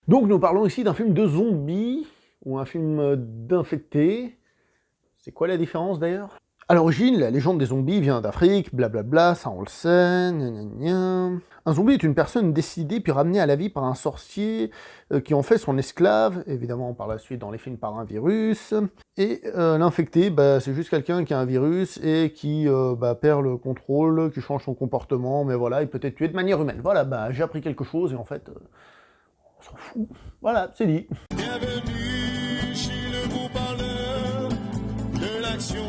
Donc nous parlons ici d'un film de zombies, ou un film d'infectés. C'est quoi la différence d'ailleurs? À l'origine, la légende des zombies vient d'Afrique, blablabla, ça on le sait, gna gna gna. Un zombie est une personne décédée puis ramenée à la vie par un sorcier qui en fait son esclave, évidemment par la suite dans les films par un virus. Et l'infecté, c'est juste quelqu'un qui a un virus et qui perd le contrôle, qui change son comportement, mais voilà, il peut être tué de manière humaine. Voilà, j'ai appris quelque chose et en fait, on s'en fout. Voilà, c'est dit. Bienvenue chez le beau parleur de l'action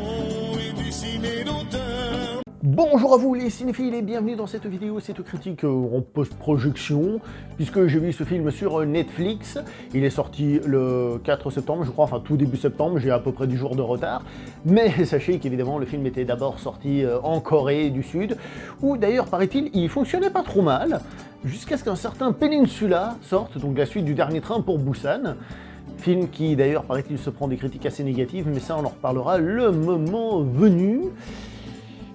et du ciné d'auteur. Bonjour à vous les cinéphiles et bienvenue dans cette vidéo, cette critique en post-projection, puisque j'ai vu ce film sur Netflix. Il est sorti le 4 septembre, je crois, enfin tout début septembre, j'ai à peu près 10 jours de retard. Mais sachez qu'évidemment le film était d'abord sorti en Corée du Sud, où d'ailleurs, paraît-il, il fonctionnait pas trop mal, jusqu'à ce qu'un certain Peninsula sorte, donc la suite du Dernier Train pour Busan. Film qui d'ailleurs, paraît-il, se prend des critiques assez négatives, mais ça on en reparlera le moment venu.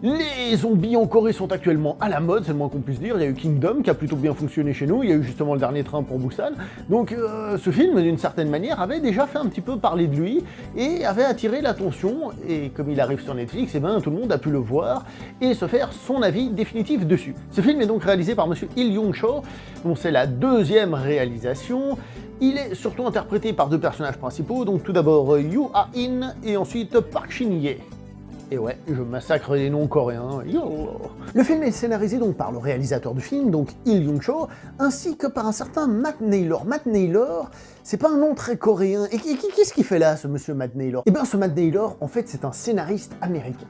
Les zombies en Corée sont actuellement à la mode, c'est le moins qu'on puisse dire. Il y a eu Kingdom qui a plutôt bien fonctionné chez nous, il y a eu justement le Dernier Train pour Busan. Donc ce film, d'une certaine manière, avait déjà fait un petit peu parler de lui et avait attiré l'attention. Et comme il arrive sur Netflix, tout le monde a pu le voir et se faire son avis définitif dessus. Ce film est donc réalisé par monsieur Il Young-cho, dont c'est la deuxième réalisation. Il est surtout interprété par deux personnages principaux, donc tout d'abord Yoo Ah-in et ensuite Park Shin-hye. Et ouais, je massacre les noms coréens. Yo. Le film est scénarisé donc par le réalisateur du film, donc Il Young-cho, ainsi que par un certain Matt Naylor. Matt Naylor, c'est pas un nom très coréen. Et qu'est-ce qu'il fait là, ce monsieur Matt Naylor? Eh bien, ce Matt Naylor, en fait, c'est un scénariste américain.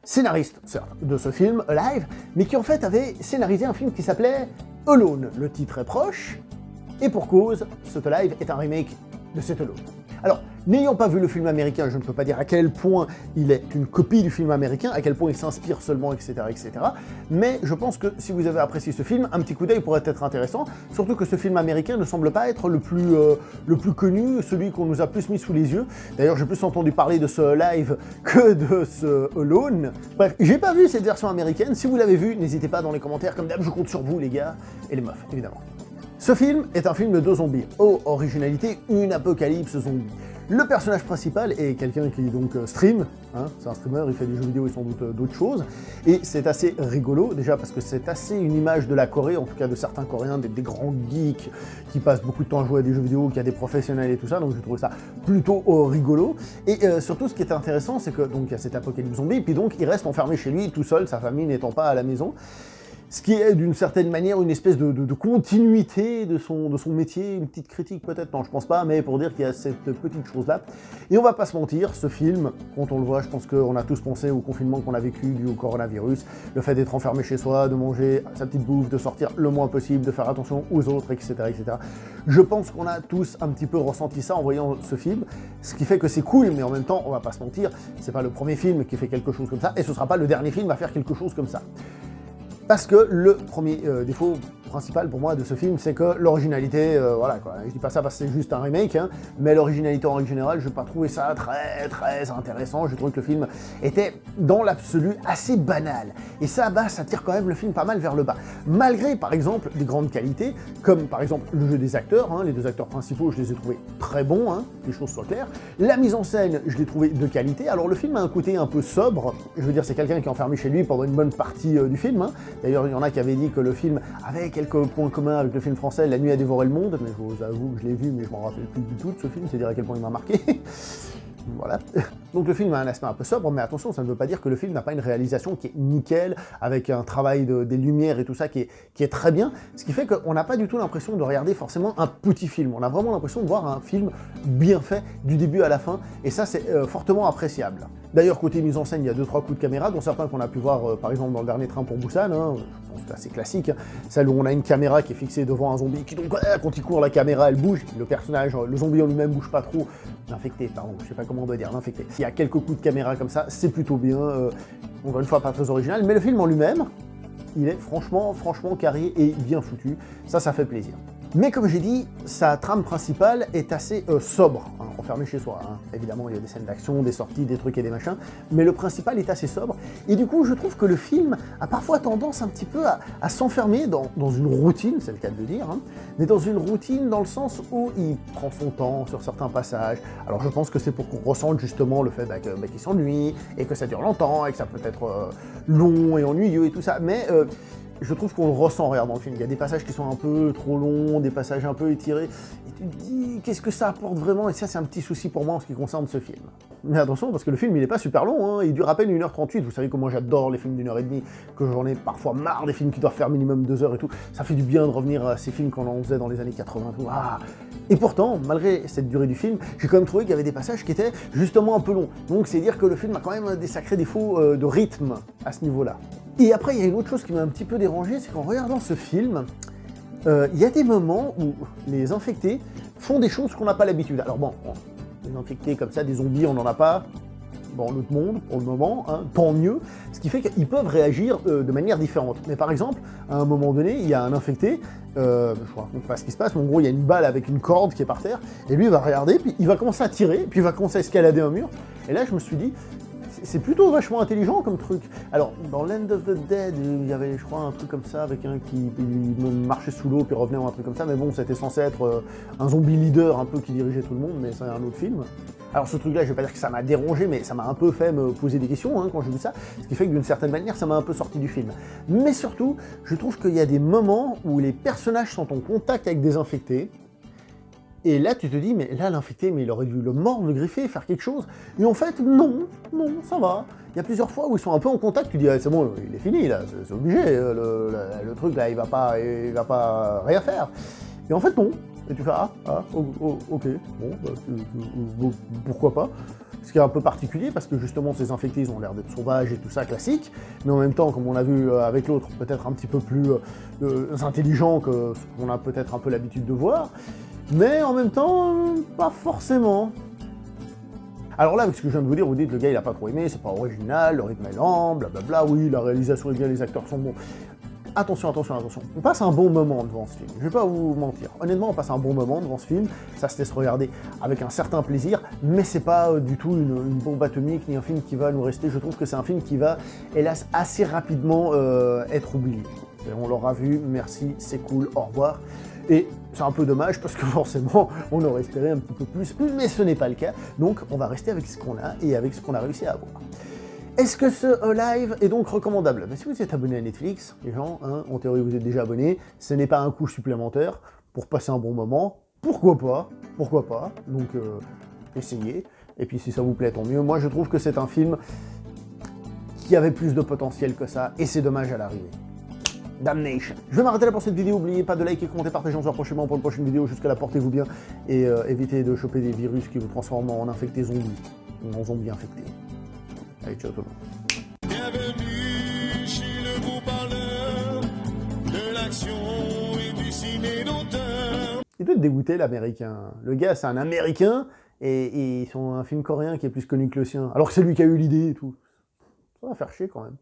Scénariste, certes, de ce film, Alive, mais qui en fait avait scénarisé un film qui s'appelait Alone. Le titre est proche, et pour cause, cet Alive est un remake de cet Alone. Alors, n'ayant pas vu le film américain, je ne peux pas dire à quel point il est une copie du film américain, à quel point il s'inspire seulement, etc., etc. Mais je pense que si vous avez apprécié ce film, un petit coup d'œil pourrait être intéressant, surtout que ce film américain ne semble pas être le plus connu, celui qu'on nous a plus mis sous les yeux. D'ailleurs, j'ai plus entendu parler de ce Live que de ce Alone. Bref, j'ai pas vu cette version américaine. Si vous l'avez vu, n'hésitez pas dans les commentaires, comme d'hab, je compte sur vous, les gars, et les meufs, évidemment. Ce film est un film de zombies. Oh, originalité, une apocalypse zombie. Le personnage principal est quelqu'un qui donc stream, hein, c'est un streamer, il fait des jeux vidéo et sans doute d'autres choses, et c'est assez rigolo, déjà parce que c'est assez une image de la Corée, en tout cas de certains Coréens, des grands geeks qui passent beaucoup de temps à jouer à des jeux vidéo, qui a des professionnels et tout ça, donc j'ai trouvé ça plutôt rigolo. Et surtout ce qui est intéressant, c'est que donc il y a cette apocalypse zombie, puis donc il reste enfermé chez lui tout seul, sa famille n'étant pas à la maison. Ce qui est d'une certaine manière une espèce de continuité de son métier, une petite critique peut-être, non je pense pas, mais pour dire qu'il y a cette petite chose-là. Et on va pas se mentir, ce film, quand on le voit, je pense qu'on a tous pensé au confinement qu'on a vécu dû au coronavirus, le fait d'être enfermé chez soi, de manger sa petite bouffe, de sortir le moins possible, de faire attention aux autres, etc. etc. Je pense qu'on a tous un petit peu ressenti ça en voyant ce film, ce qui fait que c'est cool, mais en même temps, on va pas se mentir, c'est pas le premier film qui fait quelque chose comme ça, et ce sera pas le dernier film à faire quelque chose comme ça. Parce que le premier défaut principal pour moi de ce film, c'est que l'originalité, voilà quoi, je dis pas ça parce que c'est juste un remake, hein, mais l'originalité en règle générale, je n'ai pas trouvé ça très intéressant, je trouve que le film était dans l'absolu assez banal. Et ça, ça tire quand même le film pas mal vers le bas. Malgré par exemple des grandes qualités, comme par exemple le jeu des acteurs, hein, les deux acteurs principaux, je les ai trouvés très bons, hein, les choses soient claires. La mise en scène, je l'ai trouvé de qualité. Alors le film a un côté un peu sobre, je veux dire c'est quelqu'un qui est enfermé chez lui pendant une bonne partie du film, hein. D'ailleurs, il y en a qui avaient dit que le film avait quelques points communs avec le film français La Nuit a dévoré le monde, mais je vous avoue que je l'ai vu, mais je m'en rappelle plus du tout de ce film, c'est dire à quel point il m'a marqué. Voilà. Donc le film a un aspect un peu sobre, mais attention, ça ne veut pas dire que le film n'a pas une réalisation qui est nickel, avec un travail des lumières et tout ça qui est très bien, ce qui fait qu'on n'a pas du tout l'impression de regarder forcément un petit film, on a vraiment l'impression de voir un film bien fait du début à la fin, et ça c'est fortement appréciable. D'ailleurs, côté mise en scène, il y a 2-3 coups de caméra, dont certains qu'on a pu voir par exemple dans le Dernier Train pour Busan, hein, c'est assez classique, hein. Celle où on a une caméra qui est fixée devant un zombie, qui donc, quand il court, la caméra elle bouge, le personnage, le zombie en lui-même bouge pas trop, l'infecté, pardon, je sais pas comment on doit dire, l'infecté. Il y a quelques coups de caméra comme ça, c'est plutôt bien, encore une fois pas très original, mais le film en lui-même, il est franchement carré et bien foutu, ça fait plaisir. Mais comme j'ai dit, sa trame principale est assez sobre. enfermé chez soi. Hein. Évidemment, il y a des scènes d'action, des sorties, des trucs et des machins, mais le principal est assez sobre. Et du coup, je trouve que le film a parfois tendance un petit peu à s'enfermer dans une routine, c'est le cas de le dire, hein, mais dans une routine dans le sens où il prend son temps sur certains passages. Alors je pense que c'est pour qu'on ressente justement le fait qu'il s'ennuie, et que ça dure longtemps, et que ça peut être long et ennuyeux et tout ça, mais je trouve qu'on le ressent en regardant le film. Il y a des passages qui sont un peu trop longs, des passages un peu étirés, et tu te dis, qu'est-ce que ça apporte vraiment? Et ça, c'est un petit souci pour moi en ce qui concerne ce film. Mais attention, parce que le film, il est pas super long, hein, il dure à peine 1h38, vous savez comment j'adore les films d'1h30, que j'en ai parfois marre des films qui doivent faire minimum 2 heures et tout. Ça fait du bien de revenir à ces films qu'on en faisait dans les années 80 tout. Ah. Et pourtant, malgré cette durée du film, j'ai quand même trouvé qu'il y avait des passages qui étaient justement un peu longs. Donc c'est dire que le film a quand même des sacrés défauts de rythme à ce niveau-là. Et après, il y a une autre chose qui m'a un petit peu dérangé, c'est qu'en regardant ce film, il y a des moments où les infectés font des choses qu'on n'a pas l'habitude. Alors bon, des infectés comme ça, des zombies, on n'en a pas dans notre monde pour le moment, hein, tant mieux, ce qui fait qu'ils peuvent réagir de manière différente. Mais par exemple, à un moment donné, il y a un infecté, je ne raconte pas ce qui se passe, mais en gros, il y a une balle avec une corde qui est par terre, et lui, il va regarder, puis il va commencer à tirer, puis il va commencer à escalader un mur, et là, je me suis dit, c'est plutôt vachement intelligent comme truc. Alors, dans Land of the Dead, il y avait, je crois, un truc comme ça, avec un qui marchait sous l'eau, puis revenait ou un truc comme ça, mais bon, c'était censé être un zombie leader un peu qui dirigeait tout le monde, mais c'est un autre film. Alors ce truc-là, je vais pas dire que ça m'a dérangé, mais ça m'a un peu fait me poser des questions hein, quand j'ai vu ça, ce qui fait que d'une certaine manière, ça m'a un peu sorti du film. Mais surtout, je trouve qu'il y a des moments où les personnages sont en contact avec des infectés, et là, tu te dis, mais là, l'infecté, mais il aurait dû le mordre, le griffer, faire quelque chose. Et en fait, non, ça va. Il y a plusieurs fois où ils sont un peu en contact, tu dis, ah, c'est bon, il est fini, là, c'est obligé, le truc, là, il va pas rien faire. Et en fait, non. Et tu fais, ok, bon, pourquoi pas. Ce qui est un peu particulier, parce que justement, ces infectés, ils ont l'air d'être sauvages et tout ça, classique, mais en même temps, comme on l'a vu avec l'autre, peut-être un petit peu plus intelligents que ce qu'on a peut-être un peu l'habitude de voir. Mais en même temps, pas forcément. Alors là, avec ce que je viens de vous dire, vous dites, le gars il a pas trop aimé, c'est pas original, le rythme est lent, blablabla, oui, la réalisation est bien, les acteurs sont bons. Attention, on passe un bon moment devant ce film, je vais pas vous mentir. Honnêtement, on passe un bon moment devant ce film, ça se laisse regarder avec un certain plaisir, mais c'est pas du tout une bombe atomique, ni un film qui va nous rester, je trouve que c'est un film qui va, hélas, assez rapidement être oublié. Et on l'aura vu, merci, c'est cool, au revoir. Et c'est un peu dommage parce que forcément, on aurait espéré un petit peu plus, mais ce n'est pas le cas. Donc, on va rester avec ce qu'on a et avec ce qu'on a réussi à avoir. Est-ce que ce live est donc recommandable? Si vous êtes abonné à Netflix, les gens, hein, en théorie vous êtes déjà abonné, ce n'est pas un coût supplémentaire pour passer un bon moment. Pourquoi pas? Donc, essayez. Et puis si ça vous plaît, tant mieux. Moi, je trouve que c'est un film qui avait plus de potentiel que ça, et c'est dommage à l'arrivée. Damnation. Je vais m'arrêter là pour cette vidéo, n'oubliez pas de liker, commenter, partager, on se revoit prochainement pour une prochaine vidéo, jusqu'à là portez-vous bien, et évitez de choper des virus qui vous transforment en infectés zombies, ou en zombies infectés. Allez, ciao tout le monde. Bienvenue chez le beau parleur de l'action et du ciné d'auteur. Il doit être dégoûté l'américain. Le gars c'est un américain, et ils sont un film coréen qui est plus connu que le sien, alors que c'est lui qui a eu l'idée et tout. Ça va faire chier quand même.